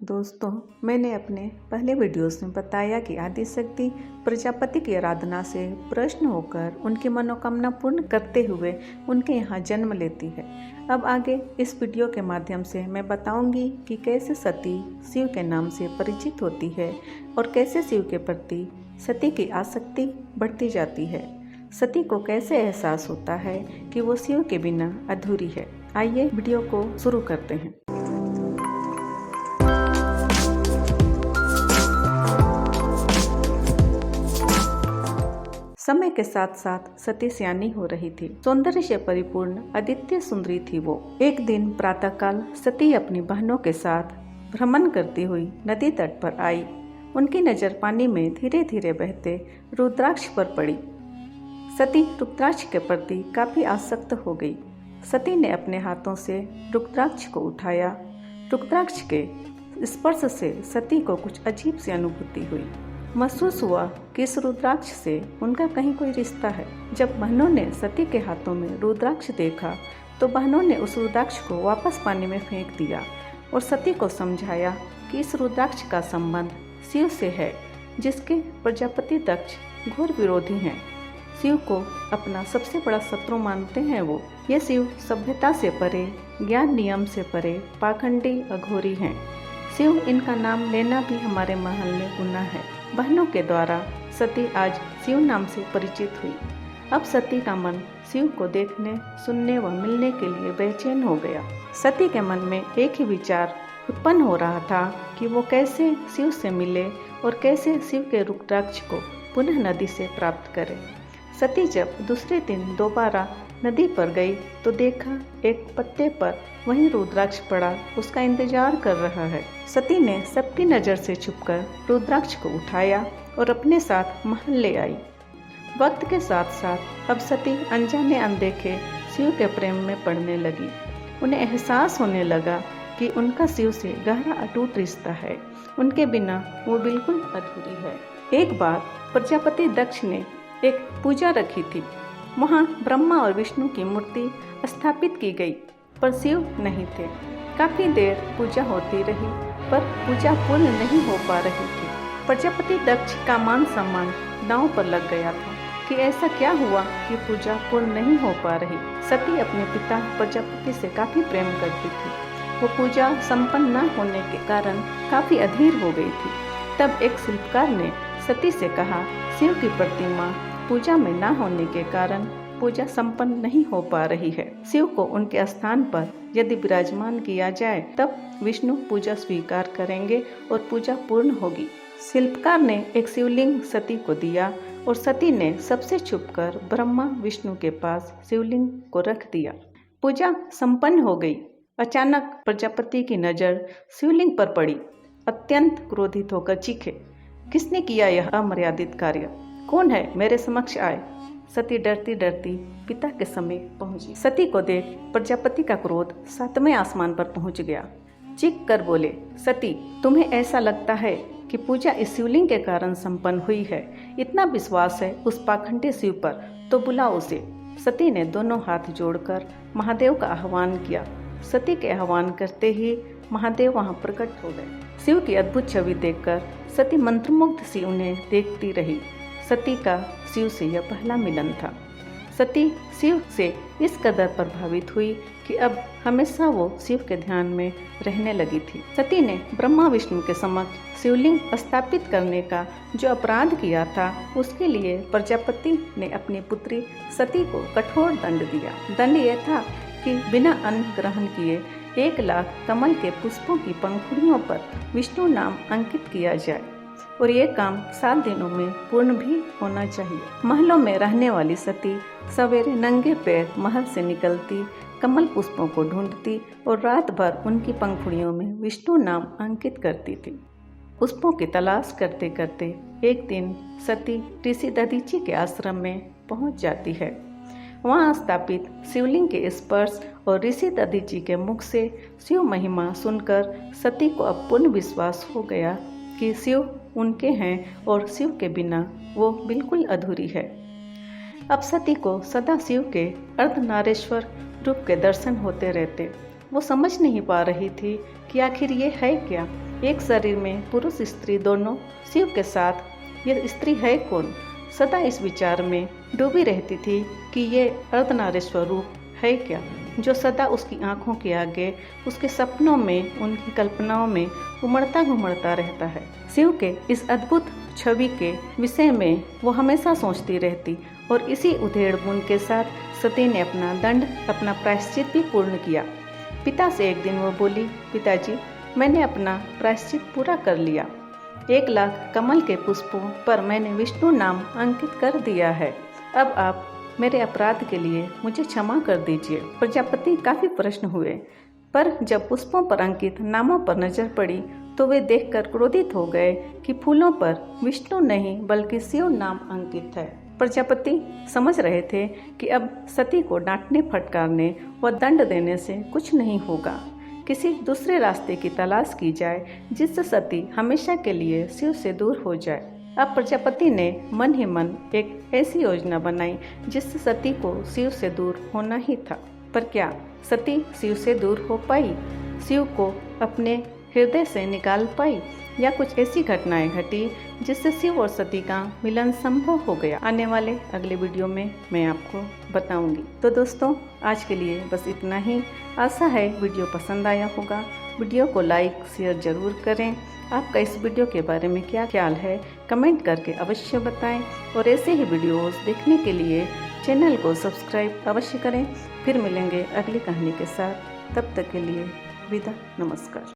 दोस्तों, मैंने अपने पहले वीडियोस में बताया कि आदिशक्ति प्रजापति की आराधना से प्रसन्न होकर उनकी मनोकामना पूर्ण करते हुए उनके यहाँ जन्म लेती है। अब आगे इस वीडियो के माध्यम से मैं बताऊंगी कि कैसे सती शिव के नाम से परिचित होती है और कैसे शिव के प्रति सती की आसक्ति बढ़ती जाती है। सती को कैसे एहसास होता है कि वो शिव के बिना अधूरी है। आइए वीडियो को शुरू करते हैं। समय के साथ साथ सती सियानी हो रही थी। सौंदर्य से परिपूर्ण आदित्य सुंदरी थी वो। एक दिन प्रातःकाल सती अपनी बहनों के साथ भ्रमण करती हुई नदी तट पर आई। उनकी नजर पानी में धीरे धीरे बहते रुद्राक्ष पर पड़ी। सती रुद्राक्ष के प्रति काफी आसक्त हो गई। सती ने अपने हाथों से रुद्राक्ष को उठाया। रुद्राक्ष के स्पर्श से सती को कुछ अजीब सी अनुभूति हुई। महसूस हुआ कि इस रुद्राक्ष से उनका कहीं कोई रिश्ता है। जब बहनों ने सती के हाथों में रुद्राक्ष देखा तो बहनों ने उस रुद्राक्ष को वापस पानी में फेंक दिया और सती को समझाया कि इस रुद्राक्ष का संबंध शिव से है, जिसके प्रजापति दक्ष घोर विरोधी हैं। शिव को अपना सबसे बड़ा शत्रु मानते हैं वो। ये शिव सभ्यता से परे, ज्ञान नियम से परे, पाखंडी अघोरी हैं। शिव इनका नाम लेना भी हमारे महल में गुनाह है। बहनों के द्वारा सती आज शिव नाम से परिचित हुई। अब सती का मन शिव को देखने, सुनने व मिलने के लिए बेचैन हो गया। सती के मन में एक ही विचार उत्पन्न हो रहा था कि वो कैसे शिव से मिले और कैसे शिव के रुद्राक्ष को पुनः नदी से प्राप्त करे। सती जब दूसरे दिन दोबारा नदी पर गई तो देखा एक पत्ते पर वहीं रुद्राक्ष पड़ा उसका इंतजार कर रहा है। सती ने सबकी नज़र से छुपकर रुद्राक्ष को उठाया और अपने साथ महल ले आई। वक्त के साथ साथ अब सती अनजाने अनदेखे शिव के प्रेम में पड़ने लगी। उन्हें एहसास होने लगा कि उनका शिव से गहरा अटूट रिश्ता है। उनके बिना वो बिल्कुल अधूरी है। एक बार प्रजापति दक्ष ने एक पूजा रखी थी। वहाँ ब्रह्मा और विष्णु की मूर्ति स्थापित की गई, पर शिव नहीं थे। काफी देर पूजा होती रही, पर पूजा पूर्ण नहीं हो पा रही थी। प्रजापति दक्ष का मान सम्मान दांव पर लग गया था कि ऐसा क्या हुआ कि पूजा पूर्ण नहीं हो पा रही। सती अपने पिता प्रजापति से काफी प्रेम करती थी। वो पूजा संपन्न न होने के कारण काफी अधीर हो गई थी। तब एक शिल्पकार ने सती से कहा, शिव की प्रतिमा पूजा में न होने के कारण पूजा संपन्न नहीं हो पा रही है। शिव को उनके स्थान पर यदि विराजमान किया जाए तब विष्णु पूजा स्वीकार करेंगे और पूजा पूर्ण होगी। शिल्पकार ने एक शिवलिंग सती को दिया और सती ने सबसे छुपकर ब्रह्मा विष्णु के पास शिवलिंग को रख दिया। पूजा संपन्न हो गई। अचानक प्रजापति की नजर शिवलिंग पर पड़ी। अत्यंत क्रोधित होकर चीखे, किसने किया यह अमर्यादित कार्य? कौन है? मेरे समक्ष आए। सती डरती डरती पिता के समीप पहुंची। सती को देख प्रजापति का क्रोध 7वें आसमान पर पहुंच गया। चीख कर बोले, सती, तुम्हें ऐसा लगता है कि पूजा इस शिवलिंग के कारण संपन्न हुई है? इतना विश्वास है उस पाखंडी शिव पर, तो बुलाओ उसे। सती ने दोनों हाथ जोड़कर महादेव का आह्वान किया। सती के आह्वान करते ही महादेव वहां प्रकट हो गए। शिव की अद्भुत छवि देखकर सती मंत्रमुग्ध सी उन्हें देखती रही। सती का शिव से यह पहला मिलन था। सती शिव से इस कदर प्रभावित हुई कि अब हमेशा वो शिव के ध्यान में रहने लगी थी। सती ने ब्रह्मा विष्णु के समक्ष शिवलिंग स्थापित करने का जो अपराध किया था, उसके लिए प्रजापति ने अपनी पुत्री सती को कठोर दंड दिया। दंड यह था कि बिना अन्न ग्रहण किए 1 लाख कमल के पुष्पों की पंखुड़ियों पर विष्णु नाम अंकित किया जाए और ये काम 7 दिनों में पूर्ण भी होना चाहिए। महलों में रहने वाली सती सवेरे नंगे पैर महल से निकलती, कमल पुष्पों को ढूंढती और रात भर उनकी पंखुड़ियों में विष्णु नाम अंकित करती थी। पुष्पों की तलाश करते करते एक दिन सती ऋषि दधीचि के आश्रम में पहुंच जाती है। वहां स्थापित शिवलिंग के स्पर्श और ऋषि दधीचि के मुख से शिव महिमा सुनकर सती को अब पूर्ण विश्वास हो गया कि शिव उनके हैं और शिव के बिना वो बिल्कुल अधूरी है। अब सती को सदा शिव के अर्धनारेश्वर रूप के दर्शन होते रहते। वो समझ नहीं पा रही थी कि आखिर ये है क्या। एक शरीर में पुरुष स्त्री दोनों, शिव के साथ ये स्त्री है कौन। सदा इस विचार में डूबी रहती थी कि ये अर्धनारीश्वर रूप है क्या, जो सदा उसकी आंखों के आगे, उसके सपनों में, उनकी कल्पनाओं में उमड़ता घुमड़ता रहता है। शिव के इस अद्भुत छवि के विषय में वो हमेशा सोचती रहती और इसी उधेड़-बुन के साथ सती ने अपना दंड, अपना प्रायश्चित भी पूर्ण किया। पिता से एक दिन वो बोली, पिताजी मैंने अपना प्रायश्चित पूरा कर लिया। 1,00,000 कमल के पुष्पों पर मैंने विष्णु नाम अंकित कर दिया है। अब आप मेरे अपराध के लिए मुझे क्षमा कर दीजिए। प्रजापति काफी प्रश्न हुए, पर जब पुष्पों पर अंकित नामों पर नजर पड़ी तो वे देखकर क्रोधित हो गए कि फूलों पर विष्णु नहीं बल्कि शिव नाम अंकित है। प्रजापति समझ रहे थे कि अब सती को डांटने, फटकारने व दंड देने से कुछ नहीं होगा। किसी दूसरे रास्ते की तलाश की जाए जिससे सती हमेशा के लिए शिव से दूर हो जाए। अब प्रजापति ने मन ही मन एक ऐसी योजना बनाई जिससे सती को शिव से दूर होना ही था। पर क्या सती शिव से दूर हो पाई? शिव को अपने हृदय से निकाल पाई? या कुछ ऐसी घटनाएं घटी जिससे शिव और सती का मिलन संभव हो गया? आने वाले अगले वीडियो में मैं आपको बताऊंगी। तो दोस्तों आज के लिए बस इतना ही। आशा है वीडियो पसंद आया होगा। वीडियो को लाइक शेयर जरूर करें। आपका इस वीडियो के बारे में क्या ख्याल है कमेंट करके अवश्य बताएं और ऐसे ही वीडियोस देखने के लिए चैनल को सब्सक्राइब अवश्य करें। फिर मिलेंगे अगली कहानी के साथ। तब तक के लिए विदा, नमस्कार।